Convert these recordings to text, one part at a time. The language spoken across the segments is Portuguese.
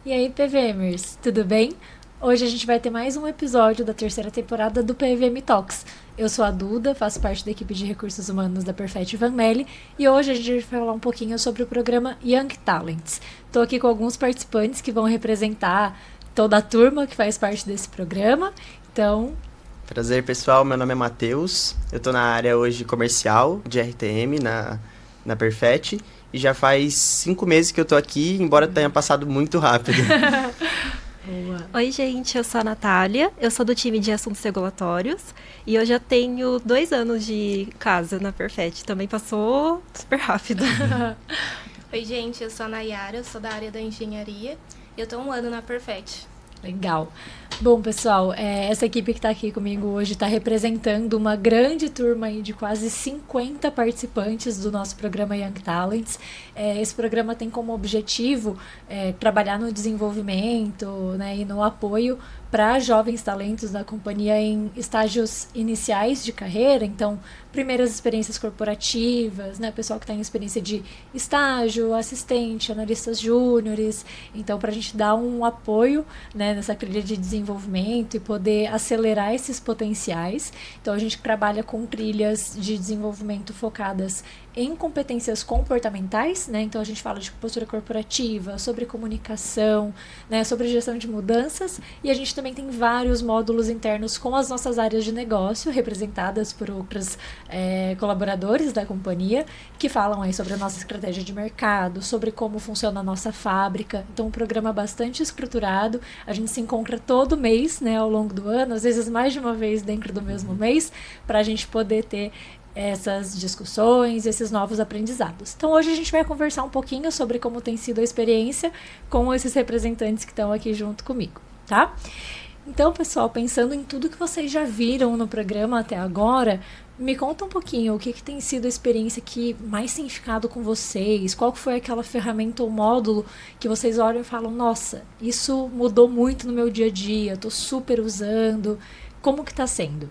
E aí, PVMers, tudo bem? Hoje a gente vai ter mais um episódio da terceira temporada do PVM Talks. Eu sou a Duda, faço parte da equipe de recursos humanos da Perfect Van Melle e hoje a gente vai falar um pouquinho sobre o programa Young Talents. Estou aqui com alguns participantes que vão representar toda a turma que faz parte desse programa. Então... Prazer, pessoal. Meu nome é Matheus. Eu estou na área hoje comercial de RTM na Perfect e já faz 5 meses que eu estou aqui, embora tenha passado muito rápido. Boa. Oi, gente, eu sou a Natália, eu sou do time de assuntos regulatórios e eu já tenho 2 anos de casa na Perfect, também passou super rápido. Oi, gente, eu sou a Nayara, eu sou da área da engenharia e eu estou 1 ano na Perfect. Legal. Bom, pessoal, essa equipe que está aqui comigo hoje está representando uma grande turma aí de quase 50 participantes do nosso programa Young Talents. Esse programa tem como objetivo trabalhar no desenvolvimento, né, e no apoio para jovens talentos da companhia em estágios iniciais de carreira, então primeiras experiências corporativas, né, pessoal que está em experiência de estágio, assistente, analistas júniores, então para a gente dar um apoio, né, nessa trilha de desenvolvimento e poder acelerar esses potenciais. Então a gente trabalha com trilhas de desenvolvimento focadas em competências comportamentais, né? Então a gente fala de postura corporativa, sobre comunicação, né? Sobre gestão de mudanças, e a gente também tem vários módulos internos com as nossas áreas de negócio, representadas por outros colaboradores da companhia, que falam aí sobre a nossa estratégia de mercado, sobre como funciona a nossa fábrica. Então um programa bastante estruturado, a gente se encontra todo mês, né, ao longo do ano, às vezes mais de uma vez dentro do mesmo mês, para a gente poder ter essas discussões, esses novos aprendizados. Então hoje a gente vai conversar um pouquinho sobre como tem sido a experiência com esses representantes que estão aqui junto comigo, tá? Então, pessoal, pensando em tudo que vocês já viram no programa até agora, me conta um pouquinho o que tem sido a experiência que mais tem ficado com vocês, qual foi aquela ferramenta ou módulo que vocês olham e falam, nossa, isso mudou muito no meu dia a dia, estou super usando, como que está sendo?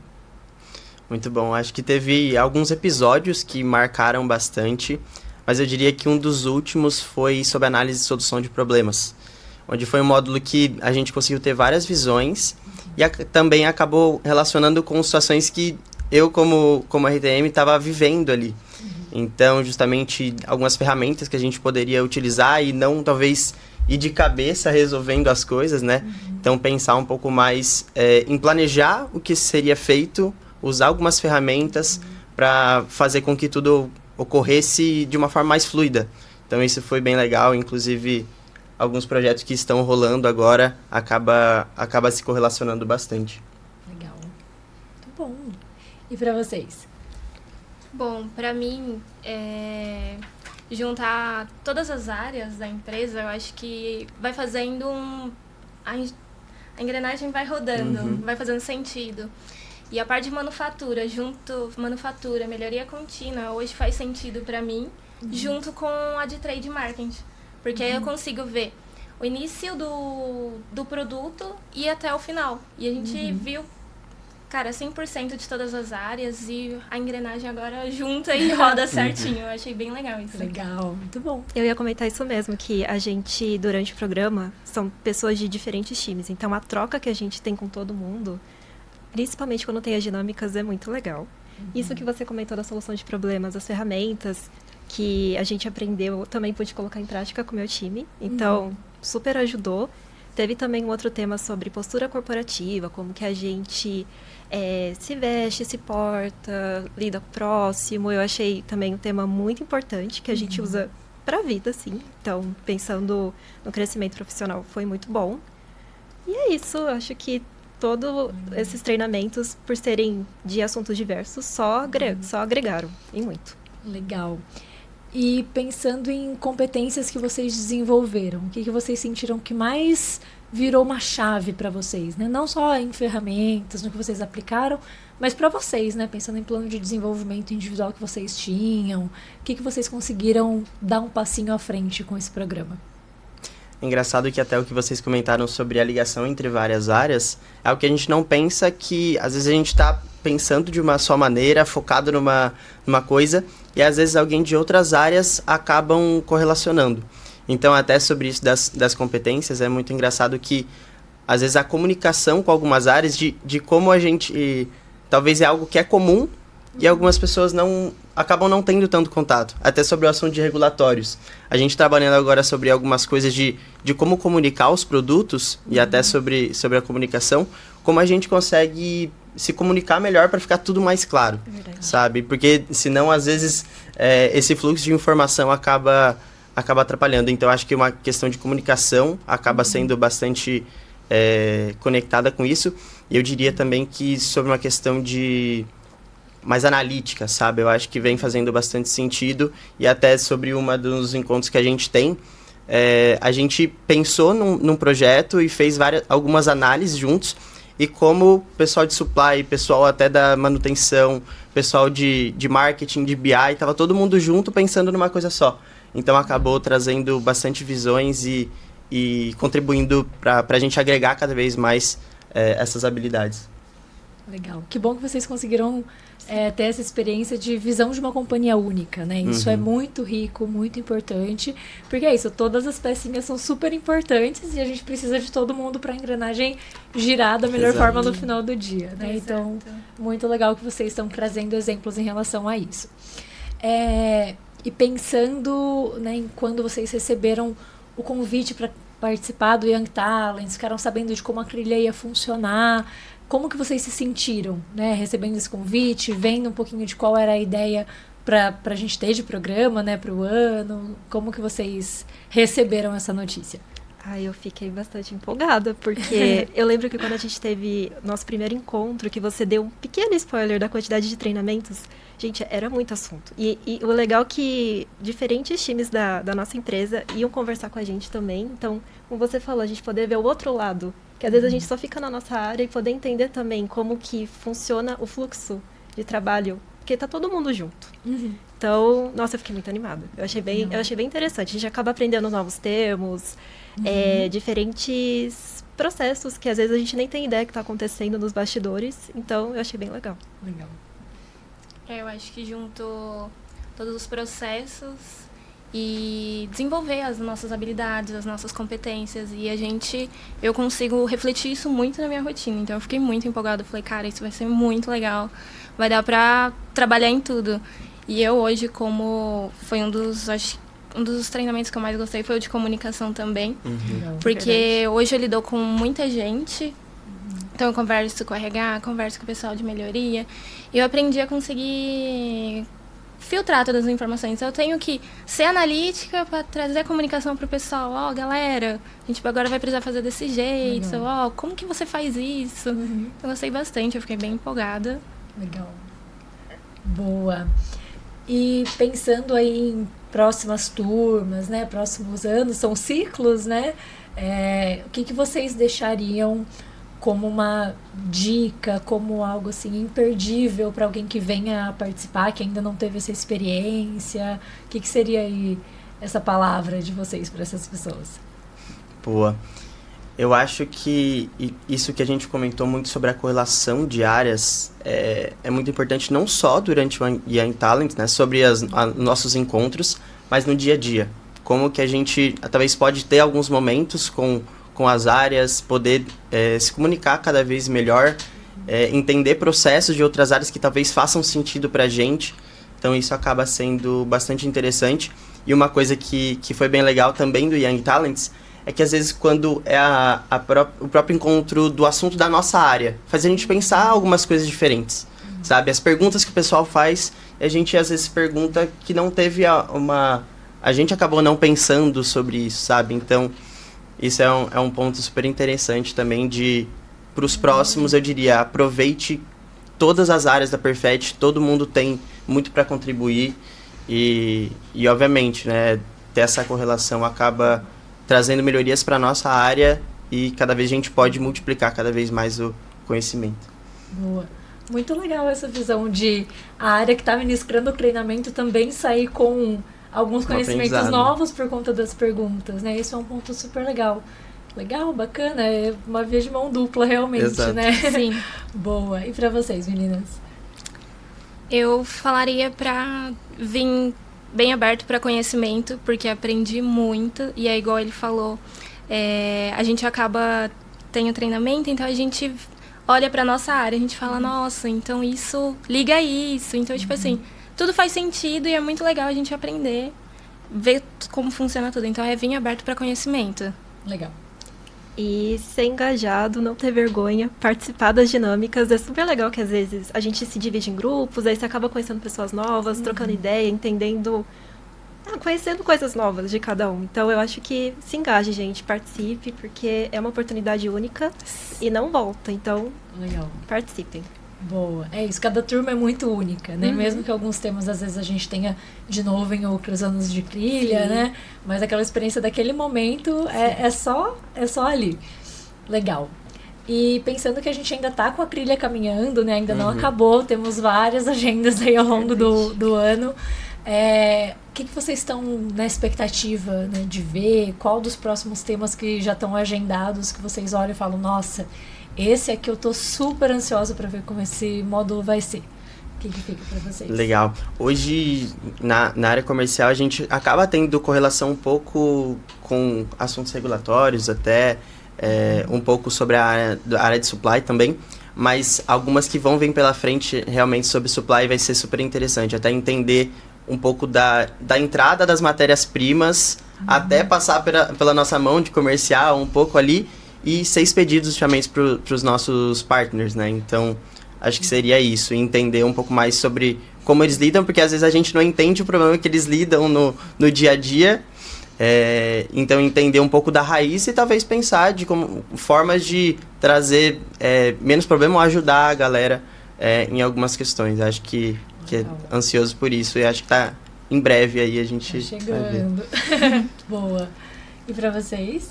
Muito bom. Acho que teve alguns episódios que marcaram bastante, mas eu diria que um dos últimos foi sobre análise e solução de problemas, onde foi um módulo que a gente conseguiu ter várias visões e também acabou relacionando com situações que eu, como RTM, estava vivendo ali. Então, justamente, algumas ferramentas que a gente poderia utilizar e não, talvez, ir de cabeça resolvendo as coisas, né? Então, pensar um pouco mais em planejar o que seria feito, usar algumas ferramentas para fazer com que tudo ocorresse de uma forma mais fluida. Então isso foi bem legal, inclusive alguns projetos que estão rolando agora acaba se correlacionando bastante. Legal. Muito bom. E para vocês? Bom, para mim, juntar todas as áreas da empresa, eu acho que vai fazendo a engrenagem vai rodando, vai fazendo sentido. E a parte de manufatura, melhoria contínua, hoje faz sentido para mim, junto com a de trade marketing. Porque aí eu consigo ver o início do produto e até o final. E a gente viu, cara, 100% de todas as áreas e a engrenagem agora junta e roda certinho. Eu achei bem legal isso. Legal, muito bom. Eu ia comentar isso mesmo, que a gente, durante o programa, são pessoas de diferentes times. Então a troca que a gente tem com todo mundo, principalmente quando tem as dinâmicas, é muito legal. Isso que você comentou da solução de problemas, as ferramentas que a gente aprendeu, eu também pude colocar em prática com o meu time. Então, super ajudou. Teve também um outro tema sobre postura corporativa, como que a gente se veste, se porta, lida com o próximo. Eu achei também um tema muito importante, que a gente usa para a vida, assim. Então, pensando no crescimento profissional, foi muito bom. E é isso, acho que todos esses treinamentos, por serem de assuntos diversos, só agregaram, e muito. Legal. E pensando em competências que vocês desenvolveram, o que vocês sentiram que mais virou uma chave para vocês, né? Não só em ferramentas, no que vocês aplicaram, mas para vocês, né? Pensando em plano de desenvolvimento individual que vocês tinham, o que vocês conseguiram dar um passinho à frente com esse programa? É engraçado que até o que vocês comentaram sobre a ligação entre várias áreas é algo que a gente não pensa, que às vezes a gente está pensando de uma só maneira, focado numa coisa, e às vezes alguém de outras áreas acabam correlacionando. Então, até sobre isso das competências, é muito engraçado que, às vezes, a comunicação com algumas áreas de como a gente... talvez é algo que é comum e algumas pessoas acabam não tendo tanto contato. Até sobre o assunto de regulatórios. A gente trabalhando agora sobre algumas coisas de como comunicar os produtos e até sobre a comunicação, como a gente consegue se comunicar melhor para ficar tudo mais claro, sabe? Porque senão, às vezes, esse fluxo de informação acaba atrapalhando. Então, acho que uma questão de comunicação acaba sendo bastante conectada com isso. E eu diria também que sobre uma questão de mais analítica, sabe? Eu acho que vem fazendo bastante sentido. E até sobre uma dos encontros que a gente tem, a gente pensou num projeto e fez algumas análises juntos. E como o pessoal de supply, pessoal até da manutenção, pessoal de marketing, de BI, estava todo mundo junto pensando numa coisa só. Então acabou trazendo bastante visões e contribuindo para a gente agregar cada vez mais essas habilidades. Legal. Que bom que vocês conseguiram ter essa experiência de visão de uma companhia única, né? Isso é muito rico, muito importante, porque é isso, todas as pecinhas são super importantes e a gente precisa de todo mundo para a engrenagem girar da melhor forma no final do dia, né? Então, muito legal que vocês estão trazendo exemplos em relação a isso. E pensando, né, em quando vocês receberam o convite para participar do Young Talents, ficaram sabendo de como a trilha ia funcionar, como que vocês se sentiram, né, recebendo esse convite, vendo um pouquinho de qual era a ideia para a gente ter de programa, né, para o ano, como que vocês receberam essa notícia? Eu fiquei bastante empolgada, porque eu lembro que quando a gente teve nosso primeiro encontro, que você deu um pequeno spoiler da quantidade de treinamentos, gente, era muito assunto. E o legal é que diferentes times da nossa empresa iam conversar com a gente também. Então, como você falou, a gente poder ver o outro lado, que às vezes a gente só fica na nossa área e poder entender também como que funciona o fluxo de trabalho, porque tá todo mundo junto. Então, nossa, eu fiquei muito animada. Eu achei bem interessante. A gente acaba aprendendo novos termos, diferentes processos que às vezes a gente nem tem ideia que está acontecendo nos bastidores. Então, eu achei bem legal. Legal. Eu acho que junto todos os processos e desenvolver as nossas habilidades, as nossas competências. E eu consigo refletir isso muito na minha rotina. Então, eu fiquei muito empolgada. Falei, cara, isso vai ser muito legal. Vai dar pra trabalhar em tudo. E eu hoje, como foi um dos treinamentos que eu mais gostei, foi o de comunicação também. Porque hoje eu lido com muita gente. Então eu converso com o RH, converso com o pessoal de melhoria. E eu aprendi a conseguir filtrar todas as informações. Eu tenho que ser analítica para trazer a comunicação para o pessoal. Galera, a gente agora vai precisar fazer desse jeito. Como que você faz isso? Eu gostei bastante, eu fiquei bem empolgada. Legal. Boa. E pensando aí em próximas turmas, né? Próximos anos, são ciclos, né? O que vocês deixariam como uma dica, como algo assim imperdível para alguém que venha participar, que ainda não teve essa experiência? O que seria aí essa palavra de vocês para essas pessoas? Boa. Eu acho que isso que a gente comentou muito sobre a correlação de áreas é muito importante, não só durante o Young Talent, né, sobre nossos encontros, mas no dia a dia. Como que a gente talvez pode ter alguns momentos com as áreas, poder se comunicar cada vez melhor, entender processos de outras áreas que talvez façam sentido para a gente. Então isso acaba sendo bastante interessante. E uma coisa que foi bem legal também do Young Talents é que às vezes quando é o próprio encontro do assunto da nossa área, faz a gente pensar algumas coisas diferentes, sabe? As perguntas que o pessoal faz, a gente às vezes pergunta que não teve a gente acabou não pensando sobre isso, sabe? Então, isso é um ponto super interessante também para os próximos, eu diria, aproveite todas as áreas da Perfect, todo mundo tem muito para contribuir e obviamente, né, ter essa correlação acaba trazendo melhorias para a nossa área e cada vez a gente pode multiplicar cada vez mais o conhecimento. Boa. Muito legal essa visão de a área que está ministrando o treinamento também sair com alguns conhecimentos novos por conta das perguntas, né? Isso é um ponto super legal. Legal, bacana, é uma via de mão dupla realmente, Exato. Né? Sim. Boa. E para vocês, meninas? Eu falaria pra vir bem aberto para conhecimento, porque aprendi muito, e é igual ele falou, a gente acaba tendo treinamento, então a gente olha para nossa área, a gente fala, nossa, então isso liga a isso, então tipo assim, tudo faz sentido e é muito legal a gente aprender, ver como funciona tudo, então é vir aberto para conhecimento. Legal. E ser engajado, não ter vergonha, participar das dinâmicas. É super legal que às vezes a gente se divide em grupos, aí você acaba conhecendo pessoas novas, trocando ideia, entendendo, conhecendo coisas novas de cada um. Então eu acho que se engaje, gente, participe, porque é uma oportunidade única e não volta. Então, Legal. participem. Boa. É isso, cada turma é muito única, né? Mesmo que alguns temas, às vezes, a gente tenha de novo em outros anos de trilha, Sim. né? Mas aquela experiência daquele momento é só ali. Legal. E pensando que a gente ainda tá com a trilha caminhando, né? Ainda não acabou, temos várias agendas aí ao longo do ano. O que vocês estão na expectativa, né, de ver? Qual dos próximos temas que já estão agendados que vocês olham e falam, nossa, esse aqui eu tô super ansiosa para ver como esse módulo vai ser. O que fica para vocês? Legal. Hoje, na área comercial, a gente acaba tendo correlação um pouco com assuntos regulatórios, até um pouco sobre a área de supply também, mas algumas que vão vir pela frente realmente sobre supply vai ser super interessante, até entender um pouco da entrada das matérias-primas, até passar pela nossa mão de comercial, um pouco ali, e ser expedidos justamente para os nossos partners, né? Então, acho que seria isso, entender um pouco mais sobre como eles lidam, porque às vezes a gente não entende o problema que eles lidam no dia a dia. Então, entender um pouco da raiz e talvez pensar de formas de trazer menos problema ou ajudar a galera em algumas questões. Acho que é ansioso por isso e acho que tá em breve aí a gente tá chegando. Vai ver. Boa. E para vocês?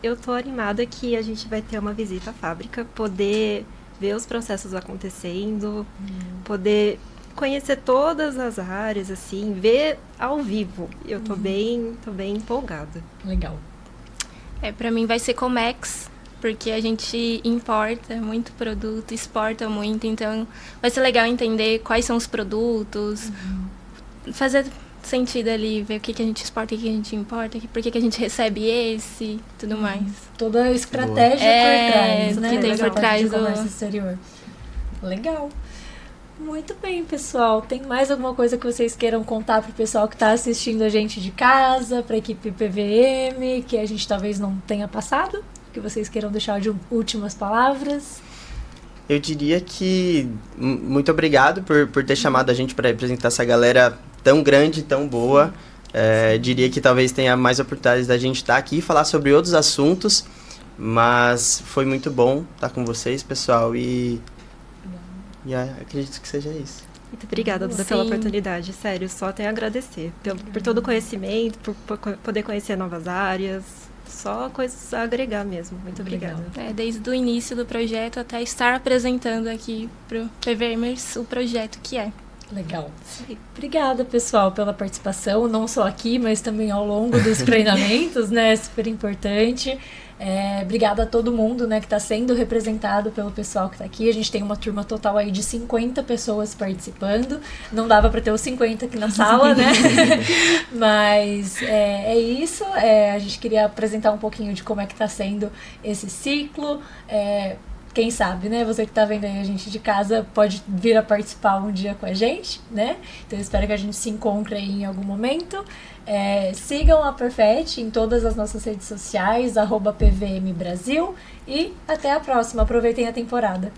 Eu tô animada que a gente vai ter uma visita à fábrica, poder ver os processos acontecendo, poder conhecer todas as áreas, assim, ver ao vivo. Eu tô bem empolgada. Legal. Pra mim vai ser Comex, porque a gente importa muito produto, exporta muito, então vai ser legal entender quais são os produtos, fazer sentido ali, ver o que a gente exporta, o que a gente importa, por que a gente recebe esse, tudo mais. Toda a estratégia por trás, né? Que tem por trás do comércio exterior. Legal. Muito bem, pessoal. Tem mais alguma coisa que vocês queiram contar pro pessoal que está assistindo a gente de casa, para a equipe PVM, que a gente talvez não tenha passado? Que vocês queiram deixar de últimas palavras? Eu diria que muito obrigado por ter chamado a gente para representar essa galera tão grande, tão boa. Diria que talvez tenha mais oportunidades da gente estar aqui e falar sobre outros assuntos, mas foi muito bom estar com vocês, pessoal, e acredito que seja isso. Muito obrigada, Duda, pela oportunidade. Sério, só tenho a agradecer por todo o conhecimento, por poder conhecer novas áreas. Só coisas a agregar mesmo. Muito obrigada. Desde o início do projeto até estar apresentando aqui pro PVMers o projeto que é. Legal. Obrigada, pessoal, pela participação, não só aqui, mas também ao longo dos treinamentos, né? Super importante. Obrigada a todo mundo, né, que está sendo representado pelo pessoal que está aqui. A gente tem uma turma total aí de 50 pessoas participando. Não dava para ter os 50 aqui na sala, né? Mas é isso. A gente queria apresentar um pouquinho de como é que está sendo esse ciclo. Quem sabe, né? Você que tá vendo aí a gente de casa pode vir a participar um dia com a gente, né? Então eu espero que a gente se encontre aí em algum momento. Sigam a Perfet em todas as nossas redes sociais, @PVM Brasil, e até a próxima. Aproveitem a temporada.